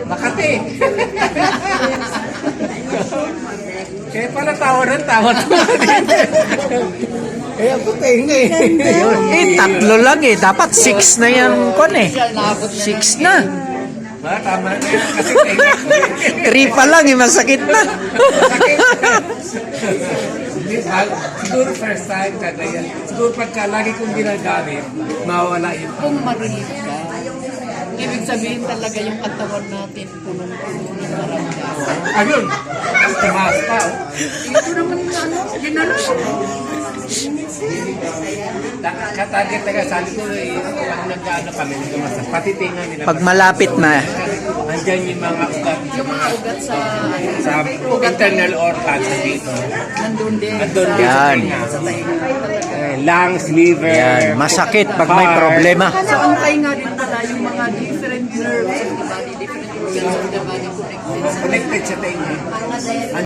Makati. Kaya pala tawa ng tawa. Kaya ako tenga eh. Tatlo lang eh. Dapat 6 na yan kon eh. 6 na. Tama na yan. Kasi tenga ko eh. 3 pa lang eh. Masakit na. Siguro first time kagaya. Siguro pagka lagi kong ginagamit, mawala yun. Kung marinig ka, ibig sabihin talaga yung katawan natin punong-puno ng maramdaman. Ayun! Tumaas pa. Ito naman ginano. Katarget na sabi ko eh, pag nagkaano kami, nagkamasas, pati tinga nila. Pag malapit na. Andyan yung mga ugat. Yung mga ugat sa Internal organs dito. nandun din. Andun din sa Yan. tinga. Sa tainga talaga. Lungs, liver. Yan. Masakit pag may problema. Sa ang tainga din pala yung mga different nerves of the body, different organs of the body connected sa Connected sa tinga.